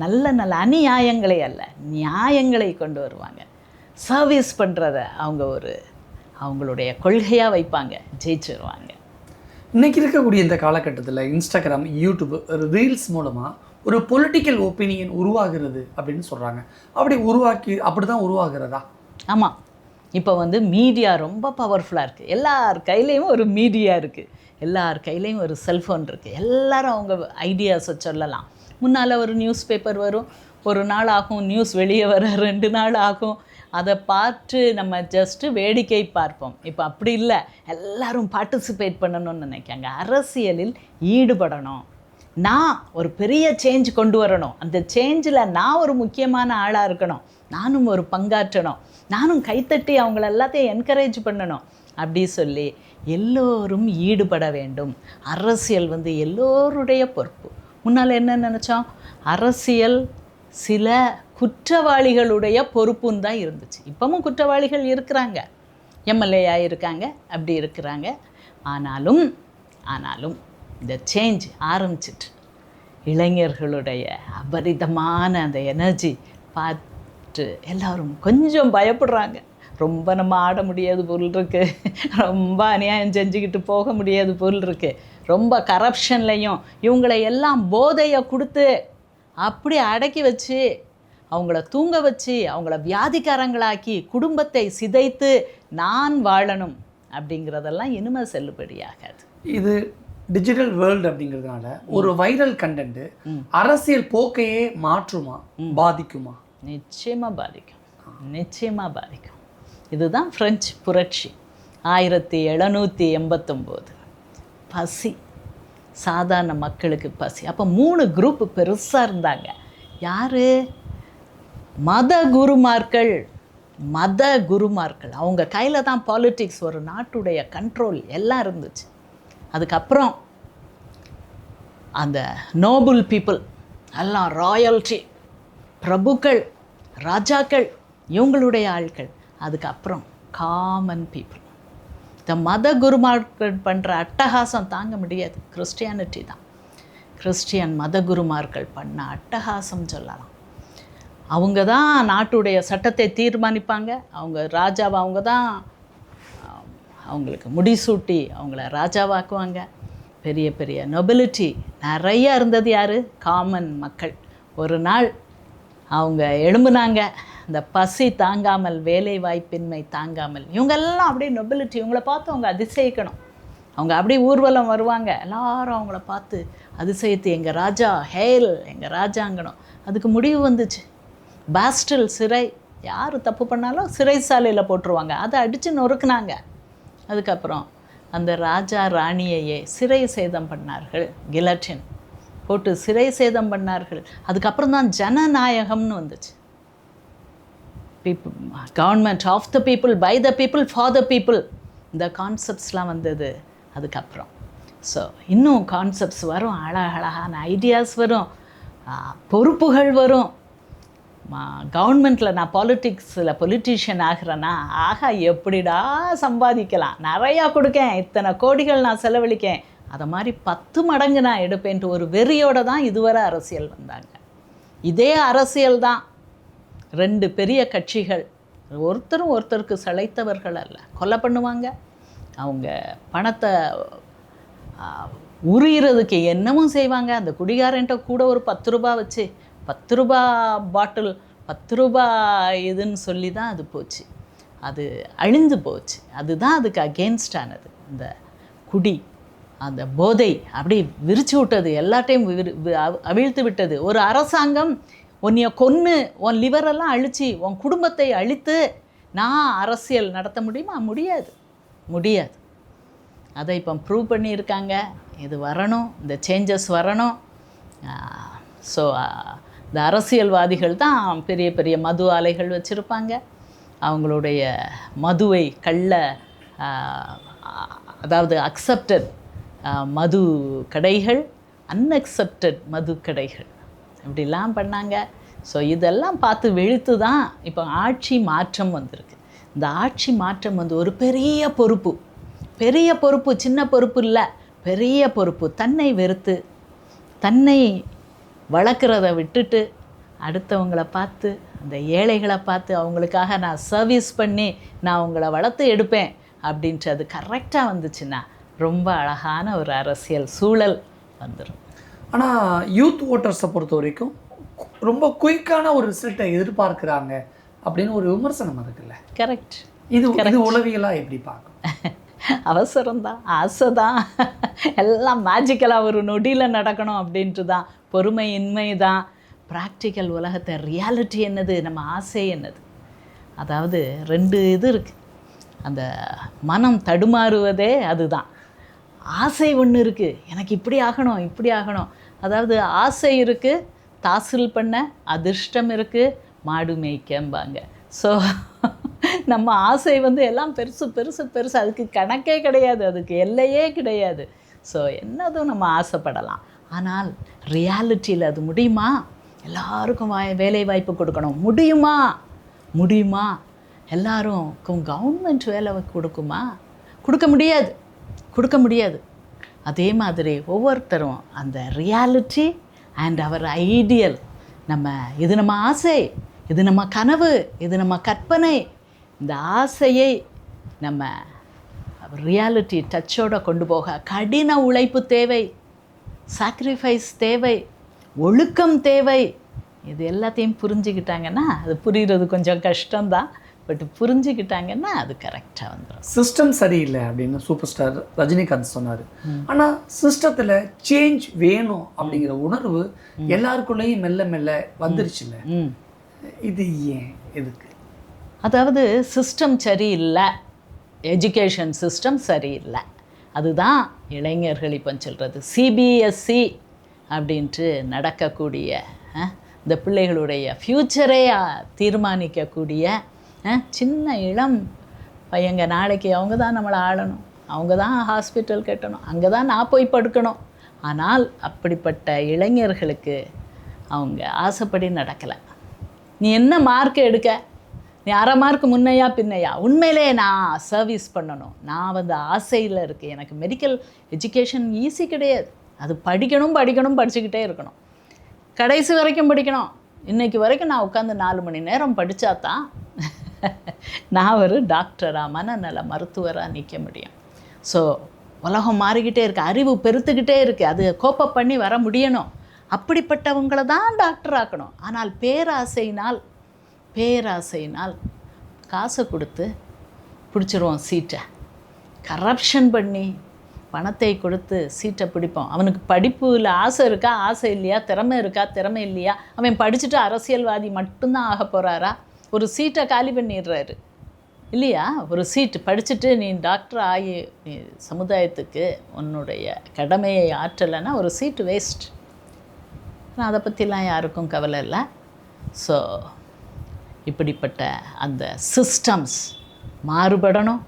நல்ல அநியாயங்களை அல்ல, நியாயங்களை கொண்டு வருவாங்க. சர்வீஸ் பண்ணுறத அவங்களுடைய கொள்கையாக வைப்பாங்க, ஜெயிச்சிருவாங்க. இன்றைக்கி இருக்கக்கூடிய இந்த காலகட்டத்தில் இன்ஸ்டாகிராம், யூடியூப், ரீல்ஸ் மூலமாக ஒரு பொலிட்டிக்கல் ஒப்பீனியன் உருவாகிறது அப்படின்னு சொல்கிறாங்க. அப்படி தான் உருவாகிறதா? ஆமாம். இப்போ மீடியா ரொம்ப பவர்ஃபுல்லாக இருக்குது. எல்லார் கையிலையும் ஒரு மீடியா இருக்குது, எல்லார் கையிலையும் ஒரு செல்ஃபோன் இருக்குது. எல்லாரும் அவங்க ஐடியாஸை சொல்லலாம். முன்னால் ஒரு நியூஸ் பேப்பர் வரும், ஒரு நாள் ஆகும், நியூஸ் வெளியே வர 2 நாள் ஆகும். அதை பார்த்து நம்ம ஜஸ்ட்டு வேடிக்கை பார்ப்போம். இப்போ அப்படி இல்லை, எல்லாரும் பார்ட்டிசிபேட் பண்ணணும்னு நினைக்காங்க. அரசியலில் ஈடுபடணும், நான் ஒரு பெரிய சேஞ்ச் கொண்டு வரணும், அந்த சேஞ்சில் நான் ஒரு முக்கியமான ஆளாக இருக்கணும், நானும் ஒரு பங்காற்றணும், நானும் கைத்தட்டி அவங்கள எல்லாத்தையும் என்கரேஜ் பண்ணணும் அப்படி சொல்லி எல்லோரும் ஈடுபட வேண்டும். அரசியல் எல்லோருடைய பொறுப்பு. முன்னால் என்ன நினச்சோம், அரசியல் சில குற்றவாளிகளுடைய பொறுப்புன்னு தான் இருந்துச்சு. இப்போவும் குற்றவாளிகள் இருக்கிறாங்க, எம்எல்ஏயாக இருக்காங்க, அப்படி இருக்கிறாங்க. ஆனாலும் இந்த சேஞ்ச் ஆரம்பிச்சிட்டு இளைஞர்களுடைய அபரிதமான அந்த எனர்ஜி பார்த்து எல்லாரும் கொஞ்சம் பயப்படுறாங்க. ரொம்ப நம்ம ஆட முடியாது போல் இருக்கு, ரொம்ப அநியாயம் செஞ்சுக்கிட்டு போக முடியாது போல் இருக்கு, ரொம்ப கரப்ஷன்லையும் இவங்களை எல்லாம் போதையை கொடுத்து அப்படி அடக்கி வச்சு அவங்கள தூங்க வச்சு அவங்கள வியாதிக்காரங்களாக்கி குடும்பத்தை சிதைத்து நான் வாழணும் அப்படிங்கிறதெல்லாம் இனிமே செல்லுபடியாகாது. இது டிஜிட்டல் வேர்ல்டு அப்படிங்கிறதுனால ஒரு வைரல் கண்டென்ட் அரசியல் போக்கையே மாற்றுமா, பாதிக்குமா? நிச்சயமாக பாதிக்கும், நிச்சயமாக பாதிக்கும். இதுதான் பிரெஞ்சு புரட்சி 1789. பசி, சாதாரண மக்களுக்கு பசி. அப்போ 3 குரூப் பெருசாக இருந்தாங்க. யார்? மத குருமார்கள். அவங்க கையில் தான் பாலிட்டிக்ஸ், ஒரு நாட்டுடைய கண்ட்ரோல் எல்லாம் இருந்துச்சு. அதுக்கப்புறம் அந்த நோபல் பீப்புள் எல்லாம், ராயல்ட்டி, பிரபுக்கள், ராஜாக்கள், இவங்களுடைய ஆட்கள். அதுக்கப்புறம் காமன் பீப்புள். இந்த மத குருமார்கள் பண்ணுற அட்டகாசம் தாங்க முடியாது. கிறிஸ்டியானிட்டி தான், கிறிஸ்டியன் மத குருமார்கள் பண்ண அட்டகாசம் சொல்லலாம். அவங்க தான் நாட்டுடைய சட்டத்தை தீர்மானிப்பாங்க. அவங்க ராஜாவை அவங்க தான் அவங்களுக்கு முடிசூட்டி அவங்கள ராஜாவாக்குவாங்க. பெரிய பெரிய நொபிலிட்டி நிறையா இருந்தது. யார்? காமன் மக்கள். ஒரு நாள் அவங்க எழும்புனாங்க, இந்த பசி தாங்காமல், வேலை வாய்ப்பின்மை தாங்காமல். இவங்கெல்லாம் அப்படியே நொபிலிட்டி, இவங்கள பார்த்து அவங்க அதிசயிக்கணும். அவங்க அப்படியே ஊர்வலம் வருவாங்க, எல்லாரும் அவங்கள பார்த்து அதிசயித்து எங்கள் ராஜா ஹேல், எங்கள் ராஜாங்கணும். அதுக்கு முடிவு வந்துச்சு. பாஸ்டில் சிறை, யார் தப்பு பண்ணாலும் சிறைச்சாலையில் போட்டுருவாங்க. அதை அடித்து நொறுக்குனாங்க. அதுக்கப்புறம் அந்த ராஜா ராணியையே சிறை சேதம் பண்ணார்கள், கிலட்டின் போட்டு சிறை சேதம் பண்ணார்கள். அதுக்கப்புறம் தான் ஜனநாயகம்னு வந்துச்சு. Government of the people, by the people, for the people, இந்த கான்செப்ட்ஸ்லாம் வந்தது அதுக்கப்புறம். ஸோ இன்னும் கான்செப்ட்ஸ் வரும், அழகழகான ஐடியாஸ் வரும், பொறுப்புகள் வரும். கவர்மெண்ட்டில் நான் பொலிட்டீஷியன் ஆகிறேன்னா, ஆகா எப்படிடா சம்பாதிக்கலாம், நிறையா கொடுக்கேன், இத்தனை கோடிகள் நான் செலவழிக்கேன், அதை மாதிரி 10 மடங்கு நான் எடுப்பேன்ட்டு ஒரு வெறியோடு தான் இதுவரை அரசியல் வந்தாங்க. இதே அரசியல் தான் 2 பெரிய கட்சிகள், ஒருத்தரும் ஒருத்தருக்கு சளைத்தவர்கள் அல்ல, கொலை பண்ணுவாங்க. அவங்க பணத்தை உரிகிறதுக்கு என்னமும் செய்வாங்க. அந்த குடிகாரன்ட்ட கூட ஒரு 10 ரூபா வச்சு, 10 ரூபா பாட்டில், 10 ரூபா இதுன்னு சொல்லி தான் அது போச்சு. அது அழிந்து போச்சு. அதுதான் அதுக்கு அகெயின்ஸ்டானது. இந்த குடி, அந்த போதை அப்படி விரிச்சு விட்டது, எல்லாத்தையும் அவிழ்த்து விட்டது. ஒரு அரசாங்கம் உன்னைய கொன்று உன் லிவரெல்லாம் அழித்து உன் குடும்பத்தை அழித்து நான் அரசியல் நடத்த முடியுமா? முடியாது. அதை இப்போ ப்ரூவ் பண்ணியிருக்காங்க. இது வரணும், இந்த சேஞ்சஸ் வரணும். ஸோ இந்த அரசியல்வாதிகள் தான் பெரிய பெரிய மது ஆலைகள் வச்சுருப்பாங்க. அவங்களுடைய மதுவை அதாவது அக்செப்டட் மது கடைகள், அன்அக்செப்டட் மது கடைகள், இப்படிலாம் பண்ணாங்க. ஸோ இதெல்லாம் பார்த்து வெளுத்து தான் இப்போ ஆட்சி மாற்றம் வந்திருக்கு. இந்த ஆட்சி மாற்றம் ஒரு பெரிய பொறுப்பு, சின்ன பொறுப்பு இல்லை, பெரிய பொறுப்பு. தன்னை வெறுத்து, தன்னை வளர்க்குறத விட்டுட்டு, அடுத்தவங்களை பார்த்து, அந்த ஏழைகளை பார்த்து அவங்களுக்காக நான் சர்வீஸ் பண்ணி நான் அவங்கள வளர்த்து எடுப்பேன் அப்படின்றது கரெக்டாக வந்துச்சுன்னா ரொம்ப அழகான ஒரு அரசியல் சூழல் வந்துடும். ஆனால் யூத் ஓட்டர்ஸை பொறுத்த வரைக்கும் ரொம்ப குயிக்கான ஒரு ரிசல்ட்டை எதிர்பார்க்குறாங்க அப்படின்னு ஒரு விமர்சனம் இருக்குல்ல? கரெக்ட். இது உளவியலாக எப்படி பார்க்கும்? அவசரம்தான், ஆசை தான், எல்லாம் மேஜிக்கலாக ஒரு நொடியில் நடக்கணும் அப்படின்ட்டு தான். பொறுமையின்மை தான். ப்ராக்டிக்கல் உலகத்தை ரியாலிட்டி என்னது, நம்ம ஆசை என்னது. அதாவது 2 இது இருக்குது. அந்த மனம் தடுமாறுவதே அதுதான். ஆசை ஒன்று இருக்குது, எனக்கு இப்படி ஆகணும் இப்படி ஆகணும். அதாவது ஆசை இருக்குது, தாசில் பண்ண அதிர்ஷ்டம் இருக்குது, மாடு மேய்க்கம்பாங்க. ஸோ நம்ம ஆசை எல்லாம் பெருசு பெருசு பெருசு, அதுக்கு கணக்கே கிடையாது, அதுக்கு எல்லையே கிடையாது. ஸோ என்னதும் நம்ம ஆசைப்படலாம். ஆனால் ரியாலிட்டியில் அது முடியுமா? எல்லாருக்கும் வேலை வாய்ப்பு கொடுக்கணும், முடியுமா? முடியுமா? எல்லாருக்கும் கவர்மெண்ட் வேலை கொடுக்குமா? கொடுக்க முடியாது, கொடுக்க முடியாது. அதே மாதிரி ஒவ்வொருத்தரும் அந்த ரியாலிட்டி அண்ட் அவர் ஐடியல், நம்ம இது நம்ம ஆசை, இது நம்ம கனவு, இது நம்ம கற்பனை, இந்த ஆசையை நம்ம ரியாலிட்டி டச்சோடு கொண்டு போக கடின உழைப்பு தேவை, சாக்ரிஃபைஸ் தேவை, ஒழுக்கம் தேவை. இது எல்லாத்தையும் புரிஞ்சுக்கிட்டாங்கன்னா, அது புரிகிறது கொஞ்சம் கஷ்டம்தான், பட் புரிஞ்சுக்கிட்டாங்கன்னா அது கரெக்டாக வந்துடும். சிஸ்டம் சரியில்லை அப்படின்னு சூப்பர் ஸ்டார் ரஜினிகாந்த் சொன்னார். ஆனால் சிஸ்டத்தில் சேஞ்ச் வேணும் அப்படிங்கிற உணர்வு எல்லாருக்குள்ளேயும் மெல்ல மெல்ல வந்துருச்சுல்ல, இது ஏன், எதுக்கு? அதாவது சிஸ்டம் சரியில்லை, எஜுகேஷன் சிஸ்டம் சரியில்லை, அதுதான் இளைஞர்கள் இப்போ சொல்கிறது. சிபிஎஸ்சி அப்படின்ட்டு நடக்கக்கூடிய இந்த பிள்ளைகளுடைய ஃப்யூச்சரை தீர்மானிக்கக்கூடிய சின்ன இளம் பையங்க, நாளைக்கு அவங்க தான் நம்மளை ஆளணும், அவங்க தான் ஹாஸ்பிட்டல் கட்டணும், அங்கே தான் நான் போய் படுக்கணும். ஆனால் அப்படிப்பட்ட இளைஞர்களுக்கு அவங்க ஆசைப்படி நடக்கலை. நீ என்ன மார்க் எடுக்க, நீ அரை மார்க் முன்னையா பின்னையா, உண்மையிலே நான் சர்வீஸ் பண்ணணும், நான் ஆசையில் இருக்குது. எனக்கு மெடிக்கல் எஜுகேஷன் ஈஸி கிடையாது, அது படிக்கணும் படிக்கணும் படிச்சுக்கிட்டே இருக்கணும், கடைசி வரைக்கும் படிக்கணும். இன்றைக்கி வரைக்கும் நான் உட்காந்து 4 மணி நேரம் படித்தா தான் நான் ஒரு டாக்டராக, மனநல மருத்துவராக நிற்க முடியும். ஸோ உலகம் மாறிக்கிட்டே இருக்குது, அறிவு பெருத்துக்கிட்டே இருக்குது, அது கோப்பப் பண்ணி வர முடியணும். அப்படிப்பட்டவங்களை தான் டாக்டர் ஆக்கணும். ஆனால் பேராசையினால் காசை கொடுத்து பிடிச்சிருவோம் சீட்டை, கரப்ஷன் பண்ணி பணத்தை கொடுத்து சீட்டை பிடிப்போம். அவனுக்கு படிப்பில் ஆசை இருக்கா, ஆசை இல்லையா, திறமை இருக்கா, திறமை இல்லையா, அவன் படிச்சுட்டு அரசியல்வாதி மட்டும்தான் ஆக போகிறாரா? ஒரு சீட்டை காலி பண்ணிடுறாரு இல்லையா? ஒரு சீட்டு படிச்சுட்டு நீ டாக்டர் ஆகி நீ சமுதாயத்துக்கு உன்னுடைய கடமையை ஆற்றலைன்னா ஒரு சீட்டு வேஸ்ட். ஆனால் அதை பற்றிலாம் யாருக்கும் கவலை இல்லை. ஸோ இப்படிப்பட்ட அந்த சிஸ்டம்ஸ் மாறுபடணும்.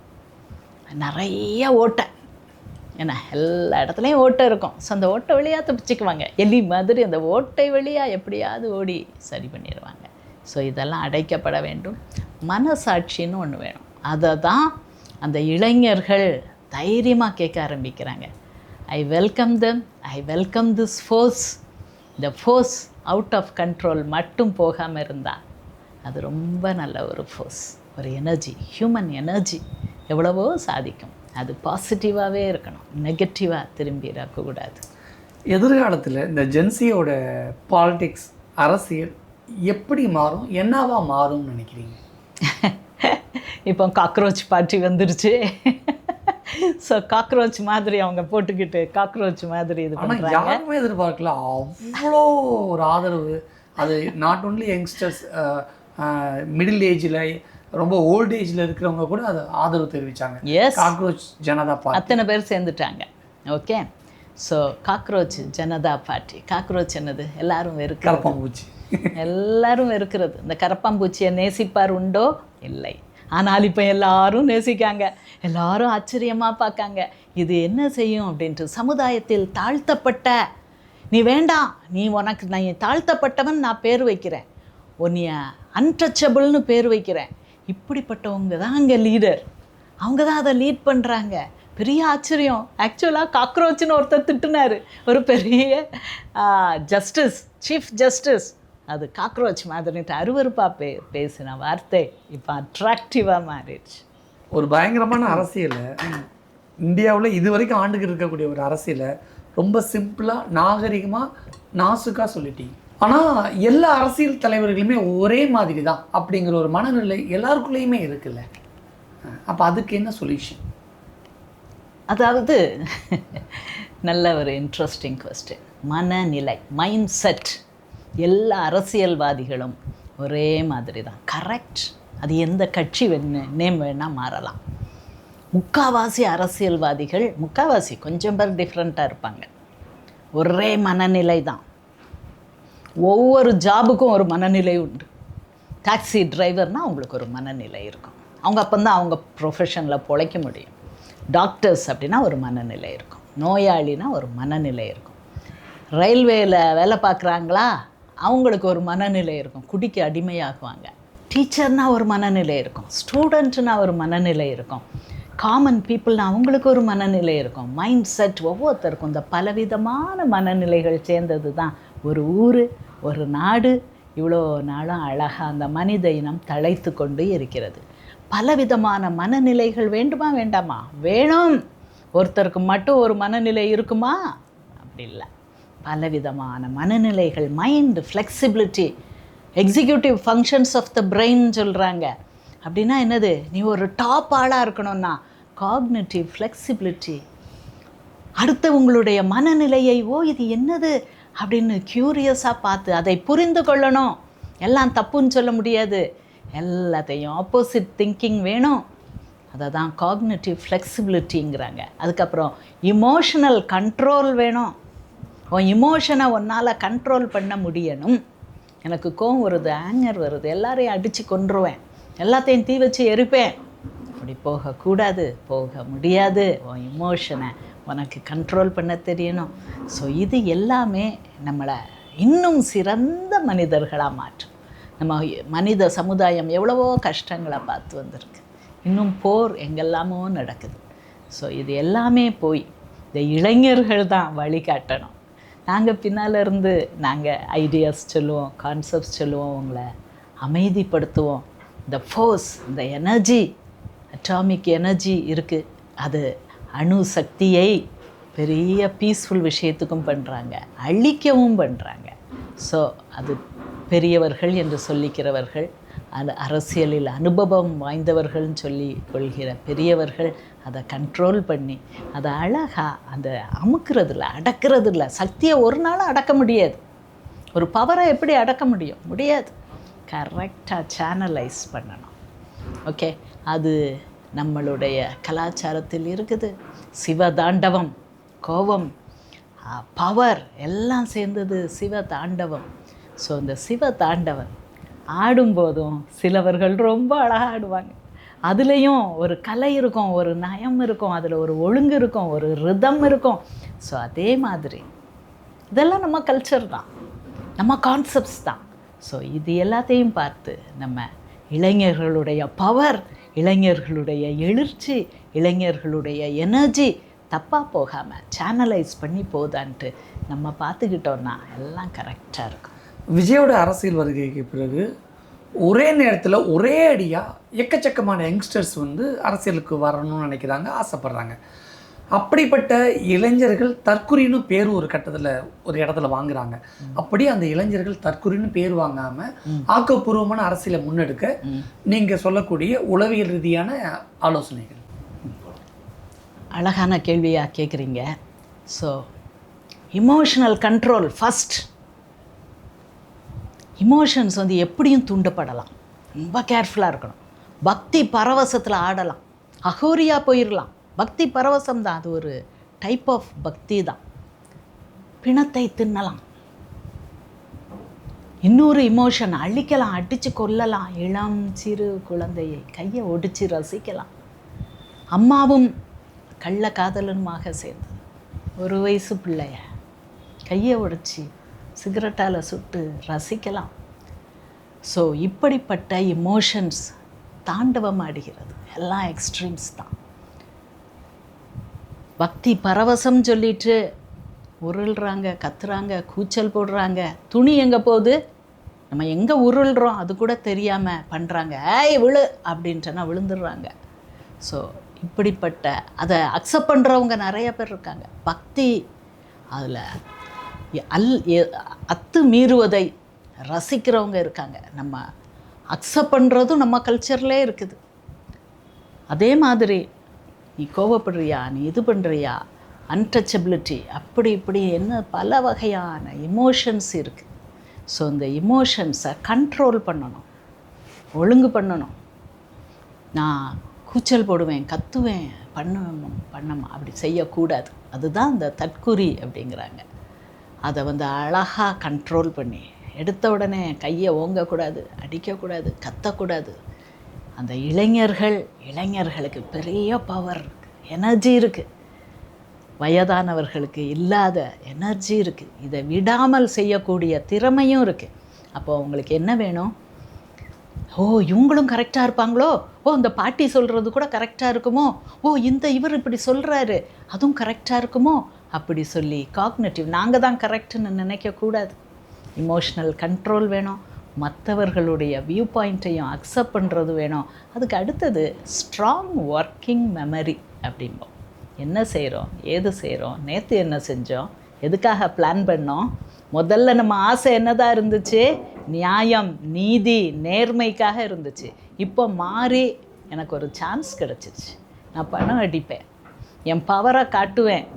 நிறைய ஓட்டை, ஏன்னா எல்லா இடத்துலையும் ஓட்டை இருக்கும். ஸோ அந்த ஓட்டை வழியாக தப்பிச்சுக்குவாங்க, எலி மாதிரி அந்த ஓட்டை வழியாக எப்படியாவது ஓடி சரி பண்ணிடுவாங்க. ஸோ இதெல்லாம் அடைக்கப்பட வேண்டும். மனசாட்சின்னு ஒன்று வேணும். அதை தான் அந்த இளைஞர்கள் தைரியமாக கேட்க ஆரம்பிக்கிறாங்க. I welcome them, I welcome this force. இந்த ஃபோர்ஸ் அவுட் ஆஃப் கண்ட்ரோல் மட்டும் போகாமல் இருந்தால் அது ரொம்ப நல்ல ஒரு ஃபோர்ஸ், ஒரு எனர்ஜி, ஹியூமன் எனர்ஜி எவ்வளவோ சாதிக்கும். அது பாசிட்டிவாகவே இருக்கணும், நெகட்டிவாக திரும்பி இருக்கக்கூடாது. எதிர்காலத்தில் இந்த ஜென்சியோட பாலிடிக்ஸ், அரசியல் எப்படி மாறும், என்னவா மாறும்னு நினைக்கிறீங்க? இப்போ காக்ரோச் பார்ட்டி வந்துருச்சு. ஸோ காக்ரோச் மாதிரி அவங்க போட்டுக்கிட்டு காக்ரோச் மாதிரி இது பண்ணுறாங்க. யாருமே எதிர்பார்க்கல அவ்வளோ ஒரு ஆதரவு. அது நாட் ஓன்லி யங்ஸ்டர்ஸ், மிடில் ஏஜில், ரொம்ப ஓல்ட் ஏஜில் இருக்கிறவங்க கூட அது ஆதரவு தெரிவித்தாங்க. எஸ், காக்ரோச் ஜனதா பார்ட்டி அத்தனை பேர் சேர்ந்துட்டாங்க. Okay, so cockroach Janata party. Cockroach என்னது, எல்லாரும் வெறுக்கிற கரப்பாம்பூச்சி, எல்லாரும் வெறுக்கிறது. இந்த கரப்பாம்பூச்சியை நேசிப்பார் உண்டோ? இல்லை. ஆனால் இப்போ எல்லாரும் நேசிக்காங்க, எல்லாரும் ஆச்சரியமாக பார்க்காங்க. இது என்ன செய்யும் அப்படின்ட்டு, சமுதாயத்தில் தாழ்த்தப்பட்ட, நீ வேண்டாம், நீ தாழ்த்தப்பட்டவன், நான் பேர் வைக்கிறேன், உன்னைய அன்டச்சபிள்னு பேர் வைக்கிறேன். இப்படிப்பட்டவங்க தான் அங்கே லீடர், அவங்க தான் அதை லீட் பண்ணுறாங்க. பெரிய ஆச்சரியம். ஆக்சுவலாக காக்ரோச்னு ஒருத்தர் திட்டுனார், ஒரு பெரிய ஜஸ்டிஸ், சீஃப் ஜஸ்டிஸ், அது காக்ரோச் மாதிரிட்டு அருவருப்பாக பேசின வார்த்தை இப்போ அட்ராக்டிவாக மாறிடுச்சு. ஒரு பயங்கரமான அரசியலை இந்தியாவில் இது வரைக்கும் ஆண்டுக்கு இருக்கக்கூடிய ஒரு அரசியலை ரொம்ப சிம்பிளாக, நாகரிகமாக, நாசுக்காக சொல்லிட்டீங்க. ஆனால் எல்லா அரசியல் தலைவர்களுமே ஒரே மாதிரி தான் அப்படிங்கிற ஒரு மனநிலை எல்லாருக்குள்ளேயுமே இருக்குல்ல. அப்போ அதுக்கு என்ன சொல்யூஷன்? அதாவது நல்ல ஒரு இன்ட்ரெஸ்டிங் கொஸ்டின். மனநிலை, மைண்ட் செட், எல்லா அரசியல்வாதிகளும் ஒரே மாதிரி தான். கரெக்ட். அது எந்த கட்சி நேம் வேணால் மாறலாம். முக்காவாசி அரசியல்வாதிகள், முக்காவாசி கொஞ்சம் பேர் டிஃப்ரெண்ட்டாக இருப்பாங்க, ஒரே மனநிலை தான். ஒவ்வொரு ஜாபுக்கும் ஒரு மனநிலை உண்டு. டாக்ஸி டிரைவர்னால் அவங்களுக்கு ஒரு மனநிலை இருக்கும். அவங்க அப்போ தான் அவங்க ப்ரொஃபஷனில் பொழைக்க முடியும். டாக்டர்ஸ் அப்படின்னா ஒரு மனநிலை இருக்கும். நோயாளினா ஒரு மனநிலை இருக்கும். ரயில்வேயில் வேலை பார்க்குறாங்களா, அவங்களுக்கு ஒரு மனநிலை இருக்கும், குடிக்க அடிமையாகுவாங்க. டீச்சர்னால் ஒரு மனநிலை இருக்கும், ஸ்டூடெண்ட்னா ஒரு மனநிலை இருக்கும், காமன் பீப்புள்னா அவங்களுக்கு ஒரு மனநிலை இருக்கும். மைண்ட் செட் ஒவ்வொருத்தருக்கும் இந்த பலவிதமான மனநிலைகள் சேர்ந்தது தான் ஒரு ஊர், ஒரு நாடு. இவ்வளோ நாளும் அழகாக அந்த மனித இனம் தழைத்து கொண்டு இருக்கிறது. பலவிதமான மனநிலைகள் வேண்டுமா வேண்டாமா? வேணும். ஒருத்தருக்கு மட்டும் ஒரு மனநிலை இருக்குமா? அப்படி இல்லை. பலவிதமான மனநிலைகள். Mind flexibility, executive functions of the brain சொல்கிறாங்க. அப்படின்னா என்னது? நீ ஒரு டாப் ஆளாக இருக்கணும்னா காக்னிட்டிவ் ஃப்ளெக்சிபிலிட்டி. அடுத்து உங்களுடைய மனநிலையை, இது என்னது அப்படின்னு க்யூரியஸாக பார்த்து அதை புரிந்து கொள்ளணும். எல்லாம் தப்புன்னு சொல்ல முடியாது, எல்லாத்தையும் ஆப்போசிட் திங்கிங் வேணும். அதை தான் காக்னிட்டிவ் ஃப்ளெக்சிபிலிட்டிங்கிறாங்க. அதுக்கப்புறம் இமோஷனல் கண்ட்ரோல் வேணும். உன் இமோஷனை உன்னால் கண்ட்ரோல் பண்ண முடியணும். எனக்கு கோவம் வருது, ஆங்கர் வருது, எல்லாரையும் அடித்து கொன்றுவேன், எல்லாத்தையும் தீ வச்சு எரிப்பேன். அப்படி போகக்கூடாது, போக முடியாது. உன் இமோஷனை உனக்கு கண்ட்ரோல் பண்ண தெரியணும். ஸோ இது எல்லாமே நம்மளை இன்னும் சிறந்த மனிதர்களாக மாற்றும். நம்ம மனித சமுதாயம் எவ்வளவோ கஷ்டங்களை பார்த்து வந்திருக்கு. இன்னும் போர் எங்கெல்லாமோ நடக்குது. ஸோ இது எல்லாமே போய் இந்த இளைஞர்கள் தான் வழிகாட்டணும். நாங்கள் பின்னால் இருந்து நாங்கள் ஐடியாஸ் சொல்லுவோம், கான்செப்ட்ஸ் சொல்லுவோம், உங்களை அமைதிப்படுத்துவோம். இந்த ஃபோர்ஸ், இந்த எனர்ஜி, அட்டாமிக் எனர்ஜி இருக்குது, அது அணு சக்தியை பெரிய பீஸ்ஃபுல் விஷயத்துக்கும் பண்ணுறாங்க, அழிக்கவும் பண்ணுறாங்க. ஸோ அது பெரியவர்கள் என்று சொல்லிக்கிறவர்கள், அது அரசியலில் அனுபவம் வாய்ந்தவர்கள்னு சொல்லி கொள்கிற பெரியவர்கள் அதை கண்ட்ரோல் பண்ணி அதை அழகாக அந்த அமுக்கிறதில்ல, அடக்கிறதில்ல. சக்தியை ஒரு நாளும் அடக்க முடியாது. ஒரு பவரை எப்படி அடக்க முடியும்? முடியாது. கரெக்டாக சேனலைஸ் பண்ணணும். ஓகே, அது நம்மளுடைய கலாச்சாரத்தில் இருக்குது. சிவதாண்டவம், கோபம், பவர் எல்லாம் சேர்ந்தது சிவதாண்டவம். ஸோ இந்த சிவதாண்டவம் ஆடும்போதும் சிலவர்கள் ரொம்ப அழகாக ஆடுவாங்க. அதுலேயும் ஒரு கலை இருக்கும், ஒரு நயம் இருக்கும், அதில் ஒரு ஒழுங்கு இருக்கும், ஒரு ரிதம் இருக்கும். ஸோ அதே மாதிரி இதெல்லாம் நம்ம கல்ச்சர் தான், நம்ம கான்செப்ட்ஸ் தான். ஸோ இது எல்லாத்தையும் பார்த்து நம்ம இளைஞர்களுடைய பவர், இளைஞர்களுடைய எழுச்சி, இளைஞர்களுடைய எனர்ஜி தப்பாக போகாமல் சேனலைஸ் பண்ணி போதான்ட்டு நம்ம பார்த்துக்கிட்டோன்னா எல்லாம் கரெக்டாக இருக்கும். விஜயோட அரசியல் வருகைக்கு பிறகு ஒரே நேரத்தில் ஒரே அடியாக எக்கச்சக்கமான யங்ஸ்டர்ஸ் வந்து அரசியலுக்கு வரணும்னு நினைக்கிறாங்க, ஆசைப்படுறாங்க. அப்படிப்பட்ட இளைஞர்கள் தற்குறின்னு பேர் ஒரு கட்டத்தில் ஒரு இடத்துல வாங்குறாங்க. அப்படி அந்த இளைஞர்கள் தற்குறின்னு பேர் வாங்காமல் ஆக்கப்பூர்வமான அரசியலை முன்னெடுக்க நீங்கள் சொல்லக்கூடிய உளவியல் ரீதியான ஆலோசனைகள். அழகான கேள்வியாக கேட்குறீங்க. So emotional control first. Emotions வந்து எப்படியும் தூண்டப்படலாம், ரொம்ப கேர்ஃபுல்லாக இருக்கணும். பக்தி பரவசத்தில் ஆடலாம், அகோரியாக போயிடலாம். பக்தி பரவசம் தான், அது ஒரு டைப் ஆஃப் பக்தி தான். பிணத்தை தின்னலாம், இன்னொரு இமோஷன் அழிக்கலாம், அடித்து கொல்லலாம். இளம் சிறு குழந்தையை கையை ஒடிச்சு ரசிக்கலாம். அம்மாவும் கள்ள காதலனுமாக சேர்ந்து ஒரு வயசு பிள்ளைய கையை உடைச்சி சிகரெட்டால் சுட்டு ரசிக்கலாம். ஸோ இப்படிப்பட்ட இமோஷன்ஸ் தாண்டவம் ஆடுகிறது. எல்லாம் எக்ஸ்ட்ரீம்ஸ் தான். பக்தி பரவசம் சொல்லிட்டு உருள்றாங்க, கத்துறாங்க, கூச்சல் போடுறாங்க. துணி எங்கே போகுது, நம்ம எங்கே உருள்றோம் அது கூட தெரியாமல் பண்ணுறாங்க. ஏய் விழு அப்படின்ட்டுனா விழுந்துடுறாங்க. ஸோ இப்படிப்பட்ட அதை அக்செப்ட் பண்ணுறவங்க நிறைய பேர் இருக்காங்க. பக்தி அதில் அத்து மீறுவதை ரசிக்கிறவங்க இருக்காங்க. நம்ம அக்செப்ட் பண்ணுறதும் நம்ம கல்ச்சர்லே இருக்குது. அதே மாதிரி நீ கோவப்படுறியா, நீ இது பண்ணுறியா, அன்டச்சபிலிட்டி, அப்படி இப்படி என்ன பல வகையான எமோஷன்ஸ் இருக்குது. ஸோ இந்த எமோஷன்ஸை கண்ட்ரோல் பண்ணணும், ஒழுங்கு பண்ணணும். நான் கூச்சல் போடுவேன், கத்துவேன், பண்ணமா அப்படி செய்யக்கூடாது. அதுதான் இந்த தற்குறி அப்படிங்கிறாங்க. அதை வந்து அழகாக கண்ட்ரோல் பண்ணி எடுத்த உடனே கையை ஓங்கக்கூடாது, அடிக்கக்கூடாது, கத்தக்கூடாது. அந்த இளைஞர்களுக்கு பெரிய பவர் இருக்குது, எனர்ஜி இருக்குது. வயதானவர்களுக்கு இல்லாத எனர்ஜி இருக்குது. இதை விடாமல் செய்யக்கூடிய திறமையும் இருக்குது. அப்போ அவங்களுக்கு என்ன வேணும்? ஓ, இவங்களும் கரெக்டாக இருப்பாங்களோ, ஓ இந்த பாட்டி சொல்கிறது கூட கரெக்டாக இருக்குமோ, ஓ இந்த இவர் இப்படி சொல்கிறாரு அதுவும் கரெக்டாக இருக்குமோ, அப்படி சொல்லி காக்னேட்டிவ் நாங்கள் தான் கரெக்டுன்னு நினைக்கக்கூடாது. இமோஷ்னல் கண்ட்ரோல் வேணும். மற்றவர்களுடைய வியூ பாயிண்ட்டையும் அக்செப்ட் பண்ணுறது வேணும். அதுக்கு அடுத்தது ஸ்ட்ராங் ஒர்க்கிங் மெமரி அப்படிம்போம். என்ன செய்கிறோம், ஏது செய்கிறோம், நேற்று என்ன செஞ்சோம், எதுக்காக பிளான் பண்ணோம், முதல்ல நம்ம ஆசை என்னதான் இருந்துச்சு, நியாயம், நீதி, நேர்மைக்காக இருந்துச்சு. இப்போ மாறி எனக்கு ஒரு சான்ஸ் கிடச்சிருச்சு, நான் பணம் அடிப்பேன், என் பவரை காட்டுவேன்,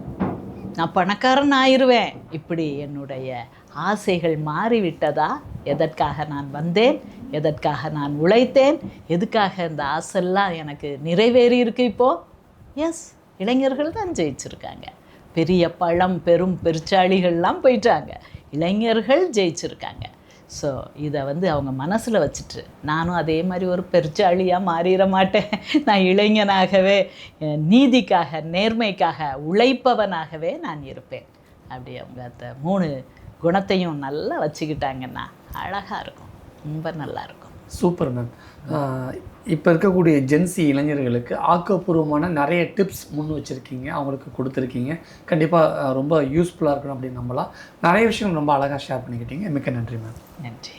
நான் பணக்காரன் ஆயிடுவேன். இப்படி என்னுடைய ஆசைகள் மாறிவிட்டதா? எதற்காக நான் வந்தேன், எதற்காக நான் உழைத்தேன், எதுக்காக இந்த ஆசைலாம் எனக்கு நிறைவேறி இருக்கு இப்போது? எஸ், இளைஞர்கள் தான் ஜெயிச்சிருக்காங்க. பெரிய பெரும் பெருச்சாளிகள்லாம் போயிட்டாங்க, இளைஞர்கள் ஜெயிச்சிருக்காங்க. ஸோ இதை வந்து அவங்க மனசில் வச்சுட்டு, நானும் அதே மாதிரி ஒரு பெருச்சாளியாக மாறிட மாட்டேன், நான் இளைஞனாகவே நீதிக்காக நேர்மைக்காக உழைப்பவனாகவே நான் இருப்பேன். அப்படி அவங்க அந்த 3 குணத்தையும் நல்லா வச்சுக்கிட்டாங்கன்னா அழகாக இருக்கும், ரொம்ப நல்லாயிருக்கும். Super ma'am. இப்போ இருக்கக்கூடிய ஜென்சி இளைஞர்களுக்கு ஆக்கப்பூர்வமான நிறைய டிப்ஸ் முன் வச்சுருக்கீங்க, அவங்களுக்கு கொடுத்துருக்கீங்க. கண்டிப்பாக ரொம்ப யூஸ்ஃபுல்லாக இருக்கணும் அப்படின்னு நம்பலாம். நிறைய விஷயம் ரொம்ப அழகாக ஷேர் பண்ணிக்கிட்டீங்க. மிக்க நன்றி மேம். நன்றி.